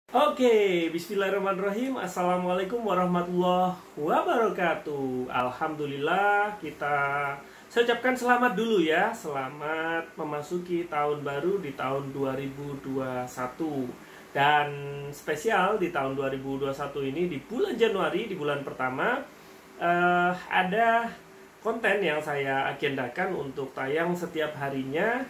Oke, bismillahirrahmanirrahim. Assalamualaikum warahmatullahi wabarakatuh. Alhamdulillah, saya ucapkan selamat dulu ya. Selamat memasuki tahun baru di tahun 2021. Dan spesial di tahun 2021 ini, di bulan Januari, di bulan pertama, ada konten yang saya agendakan untuk tayang setiap harinya,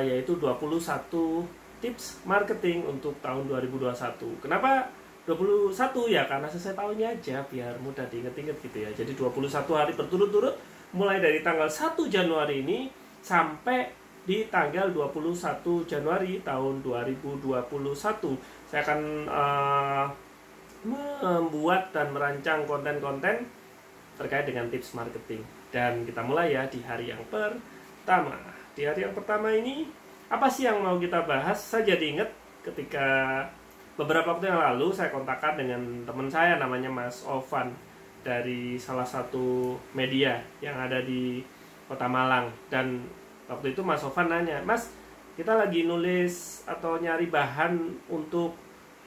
yaitu 21 tips marketing untuk tahun 2021. Kenapa 21 ya? Karena selesai tahunnya aja biar mudah diinget-inget gitu ya. Jadi 21 hari berturut-turut mulai dari tanggal 1 Januari ini sampai di tanggal 21 Januari tahun 2021. Saya akan membuat dan merancang konten-konten terkait dengan tips marketing. Dan kita mulai ya di hari yang pertama. Di hari yang pertama ini, apa sih yang mau kita bahas? Saya jadi ingat ketika beberapa waktu yang lalu saya kontakkan dengan teman saya namanya Mas Ovan dari salah satu media yang ada di Kota Malang. Dan waktu itu Mas Ovan nanya, "Mas, kita lagi nulis atau nyari bahan untuk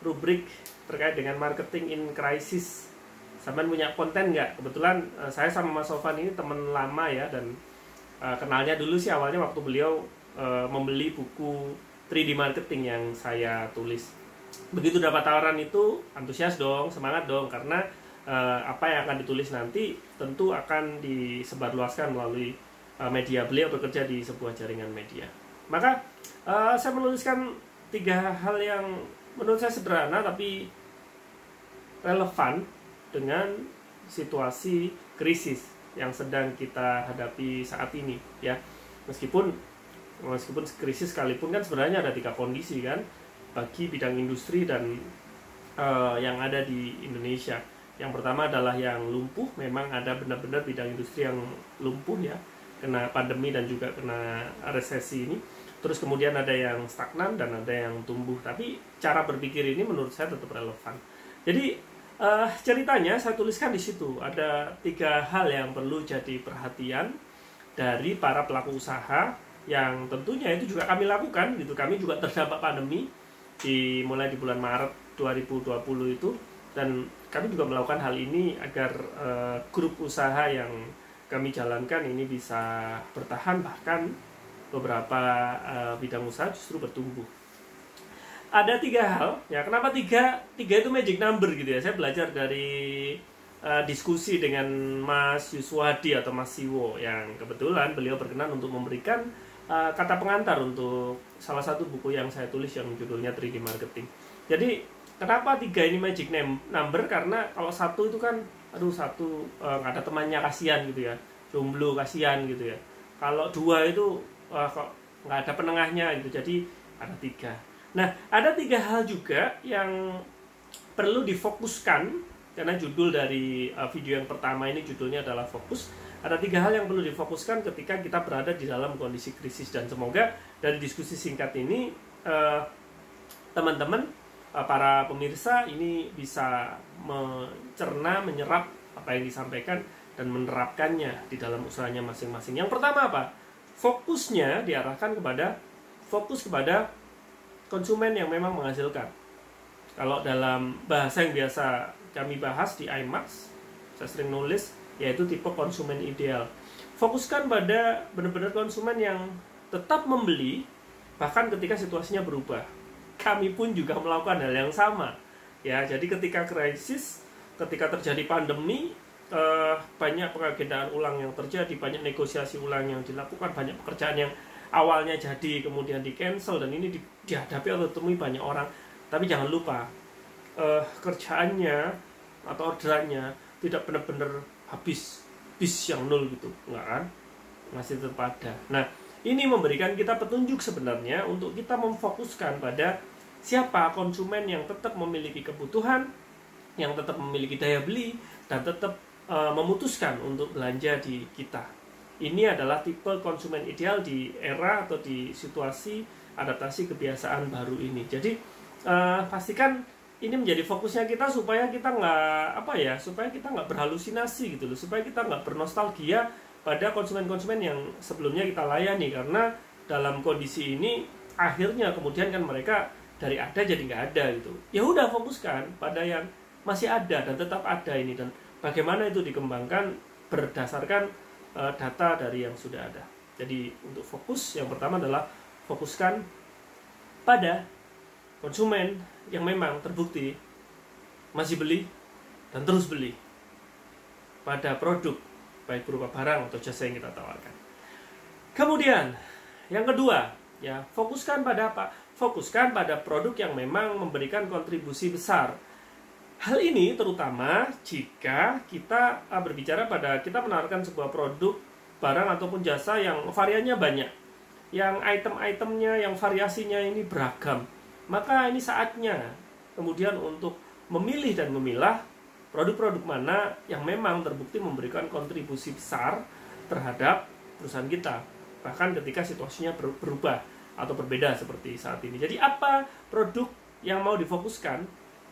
rubrik terkait dengan marketing in crisis. Sampean punya konten nggak?" Kebetulan saya sama Mas Ovan ini teman lama ya, dan kenalnya dulu sih awalnya waktu beliau membeli buku 3D marketing yang saya tulis. Begitu dapat tawaran itu, antusias dong, semangat dong, karena apa yang akan ditulis nanti tentu akan disebarluaskan melalui media. Beliau bekerja di sebuah jaringan media. Maka saya menuliskan 3 hal yang menurut saya sederhana tapi relevan dengan situasi krisis yang sedang kita hadapi saat ini ya. Meskipun krisis sekalipun kan sebenarnya ada 3 kondisi kan bagi bidang industri dan yang ada di Indonesia. Yang pertama adalah yang lumpuh. Memang ada benar-benar bidang industri yang lumpuh ya, kena pandemi dan juga kena resesi ini. Terus kemudian ada yang stagnan dan ada yang tumbuh. Tapi cara berpikir ini menurut saya tetap relevan. Jadi ceritanya saya tuliskan di situ ada 3 hal yang perlu jadi perhatian dari para pelaku usaha, yang tentunya itu juga kami lakukan gitu. Kami juga terdampak pandemi mulai di bulan Maret 2020 itu, dan kami juga melakukan hal ini agar grup usaha yang kami jalankan ini bisa bertahan, bahkan beberapa bidang usaha justru bertumbuh. Ada 3 hal ya. Kenapa 3 itu magic number gitu ya. Saya belajar dari diskusi dengan Mas Yuswadi atau Mas Siwo, yang kebetulan beliau berkenan untuk memberikan kata pengantar untuk salah satu buku yang saya tulis yang judulnya 3D Marketing. Jadi kenapa 3 ini magic number? Karena kalau 1 itu kan satu nggak ada temannya, kasihan gitu ya, jomblo kasihan gitu ya. Kalau 2 itu kok nggak ada penengahnya gitu. Jadi ada 3. Nah, ada 3 hal juga yang perlu difokuskan, karena judul dari video yang pertama ini judulnya adalah fokus. Ada 3 hal yang perlu difokuskan ketika kita berada di dalam kondisi krisis. Dan semoga dari diskusi singkat ini teman-teman, para pemirsa ini bisa mencerna, menyerap apa yang disampaikan dan menerapkannya di dalam usahanya masing-masing. Yang pertama apa? Fokusnya diarahkan fokus kepada konsumen yang memang menghasilkan. Kalau dalam bahasa yang biasa kami bahas di IMAX, saya sering nulis, yaitu tipe konsumen ideal. Fokuskan pada benar-benar konsumen yang tetap membeli bahkan ketika situasinya berubah. Kami pun juga melakukan hal yang sama ya. Jadi ketika krisis, ketika terjadi pandemi, banyak pengagendaan ulang yang terjadi, banyak negosiasi ulang yang dilakukan, banyak pekerjaan yang awalnya jadi kemudian di cancel, dan ini dihadapi atau ditemui banyak orang. Tapi jangan lupa, kerjaannya atau orderannya tidak benar-benar habis bis yang 0 gitu, enggak kan? Masih tetap ada. Nah, ini memberikan kita petunjuk sebenarnya untuk kita memfokuskan pada siapa konsumen yang tetap memiliki kebutuhan, yang tetap memiliki daya beli, dan tetap memutuskan untuk belanja di kita. Ini adalah tipe konsumen ideal di era atau di situasi adaptasi kebiasaan baru ini. Jadi pastikan ini menjadi fokusnya kita, supaya kita nggak berhalusinasi gitu loh, supaya kita nggak bernostalgia pada konsumen-konsumen yang sebelumnya kita layani. Karena dalam kondisi ini akhirnya kemudian kan mereka dari ada jadi nggak ada gitu. Ya udah, fokuskan pada yang masih ada dan tetap ada ini, dan bagaimana itu dikembangkan berdasarkan data dari yang sudah ada. Jadi untuk fokus yang pertama adalah fokuskan pada konsumen yang memang terbukti masih beli dan terus beli pada produk, baik berupa barang atau jasa yang kita tawarkan. Kemudian yang kedua, ya, fokuskan pada apa? Fokuskan pada produk yang memang memberikan kontribusi besar. Hal ini terutama jika kita berbicara pada kita menawarkan sebuah produk, barang ataupun jasa yang variannya banyak, yang item-itemnya, yang variasinya ini beragam. Maka ini saatnya kemudian untuk memilih dan memilah produk-produk mana yang memang terbukti memberikan kontribusi besar terhadap perusahaan kita, bahkan ketika situasinya berubah atau berbeda seperti saat ini. Jadi apa produk yang mau difokuskan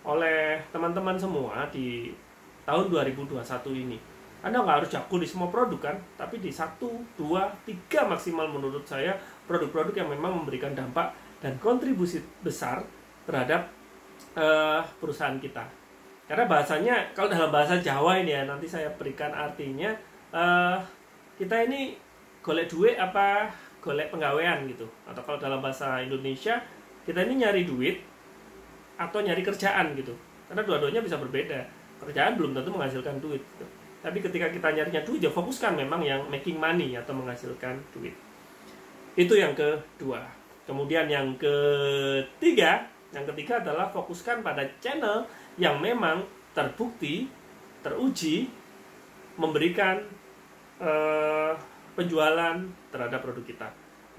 oleh teman-teman semua di tahun 2021 ini? Anda nggak harus jago di semua produk kan, tapi di 1, 2, 3 maksimal menurut saya produk-produk yang memang memberikan dampak dan kontribusi besar terhadap perusahaan kita. Karena bahasanya, kalau dalam bahasa Jawa ini ya, nanti saya berikan artinya, kita ini golek duit apa golek penggawean gitu. Atau kalau dalam bahasa Indonesia, kita ini nyari duit atau nyari kerjaan gitu. Karena dua-duanya bisa berbeda. Kerjaan belum tentu menghasilkan duit gitu. Tapi ketika kita nyarinya duit, ya fokuskan memang yang making money atau menghasilkan duit. Itu yang kedua. Kemudian yang ketiga adalah fokuskan pada channel yang memang terbukti, teruji, memberikan penjualan terhadap produk kita.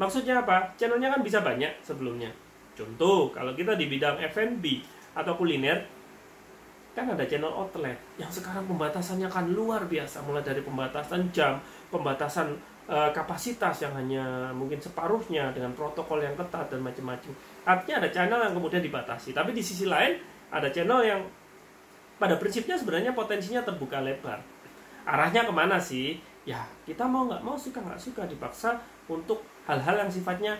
Maksudnya apa? Channelnya kan bisa banyak sebelumnya. Contoh, kalau kita di bidang F&B atau kuliner, kan ada channel outlet yang sekarang pembatasannya kan luar biasa, mulai dari pembatasan jam, pembatasan kapasitas yang hanya mungkin separuhnya dengan protokol yang ketat dan macam-macam. Artinya ada channel yang kemudian dibatasi. Tapi di sisi lain ada channel yang pada prinsipnya sebenarnya potensinya terbuka lebar. Arahnya kemana sih? Ya kita mau nggak mau, suka nggak suka, dipaksa untuk hal-hal yang sifatnya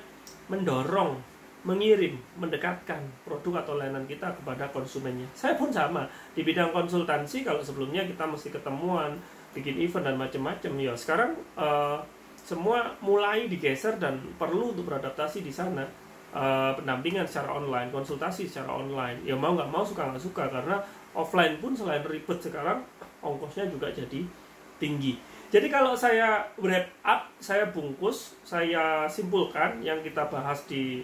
mendorong, mengirim, mendekatkan produk atau layanan kita kepada konsumennya. Saya pun sama di bidang konsultansi. Kalau sebelumnya kita mesti ketemuan, bikin event dan macam-macam, ya sekarang semua mulai digeser dan perlu untuk beradaptasi di sana. Pendampingan secara online, konsultasi secara online. Ya mau nggak mau, suka nggak suka, karena offline pun selain ribet sekarang ongkosnya juga jadi tinggi. Jadi kalau saya wrap up, saya bungkus, saya simpulkan yang kita bahas di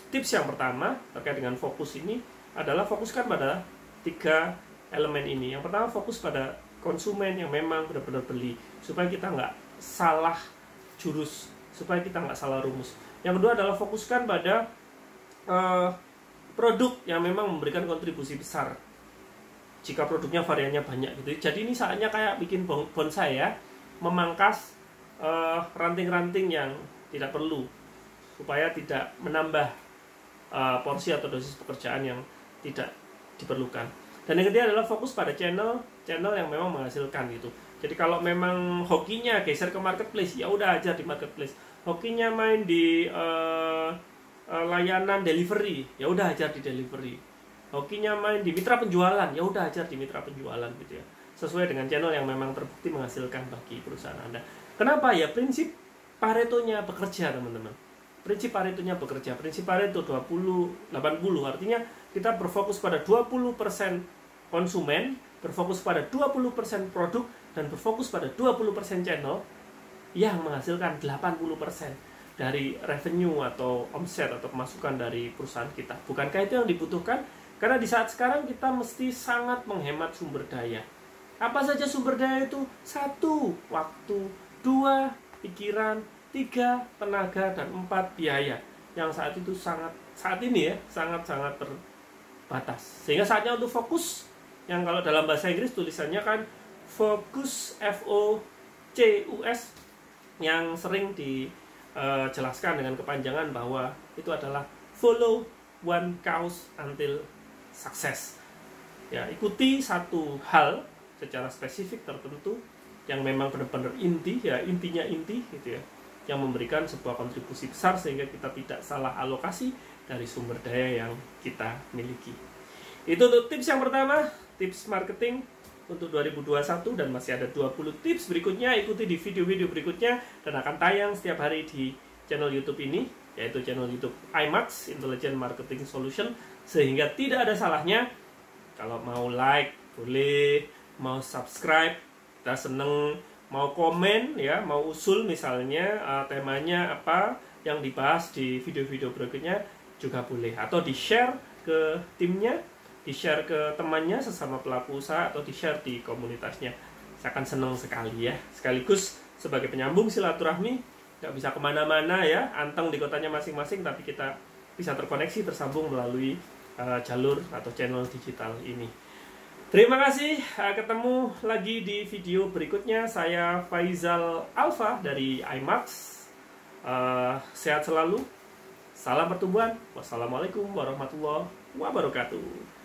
tips yang pertama terkait dengan fokus ini adalah fokuskan pada 3 elemen ini. Yang pertama, fokus pada konsumen yang memang benar-benar beli, supaya kita nggak salah jurus, supaya kita nggak salah rumus. Yang kedua adalah fokuskan pada produk yang memang memberikan kontribusi besar jika produknya variannya banyak gitu. Jadi ini saatnya kayak bikin bonsai ya, memangkas ranting-ranting yang tidak perlu, supaya tidak menambah porsi atau dosis pekerjaan yang tidak diperlukan. Dan yang ketiga adalah fokus pada channel yang memang menghasilkan gitu. Jadi kalau memang hokinya geser ke marketplace, ya udah aja di marketplace. Hokinya main di layanan delivery, ya udah aja di delivery. Hokinya main di mitra penjualan, ya udah aja di mitra penjualan gitu ya. Sesuai dengan channel yang memang terbukti menghasilkan bagi perusahaan Anda. Kenapa? Ya prinsip Paretonya bekerja, teman-teman. Prinsip Paretonya bekerja. Prinsip Pareto 20-80, artinya kita berfokus pada 20% konsumen, berfokus pada 20% produk, dan berfokus pada 20% channel yang menghasilkan 80% dari revenue atau omset atau pemasukan dari perusahaan kita. Bukankah itu yang dibutuhkan? Karena di saat sekarang kita mesti sangat menghemat sumber daya. Apa saja sumber daya itu? 1, waktu. 2, pikiran. 3, tenaga. Dan 4, biaya. Yang saat itu saat ini sangat-sangat terbatas. Sehingga saatnya untuk fokus. Yang kalau dalam bahasa Inggris tulisannya kan fokus, FOCUS, yang sering dijelaskan dengan kepanjangan bahwa itu adalah follow one cause until success. Ya, ikuti satu hal secara spesifik tertentu yang memang benar-benar inti, ya intinya inti gitu ya, yang memberikan sebuah kontribusi besar sehingga kita tidak salah alokasi dari sumber daya yang kita miliki. Itu untuk tips yang pertama, tips marketing untuk 2021, dan masih ada 20 tips berikutnya. Ikuti di video-video berikutnya dan akan tayang setiap hari di channel YouTube ini, yaitu channel YouTube IMAX, Intelligent Marketing Solution, sehingga tidak ada salahnya kalau mau like boleh, mau subscribe kita seneng, mau komen ya, mau usul misalnya temanya apa yang dibahas di video-video berikutnya juga boleh, atau di-share ke timnya, di-share ke temannya sesama pelaku usaha, atau di-share di komunitasnya. Saya akan senang sekali ya, sekaligus sebagai penyambung silaturahmi. Nggak bisa kemana-mana ya, anteng di kotanya masing-masing, tapi kita bisa terkoneksi, tersambung melalui jalur atau channel digital ini. Terima kasih, ketemu lagi di video berikutnya. Saya Faizal Alfa dari IMAX. Sehat selalu, salam pertumbuhan. Wassalamualaikum warahmatullahi wabarakatuh.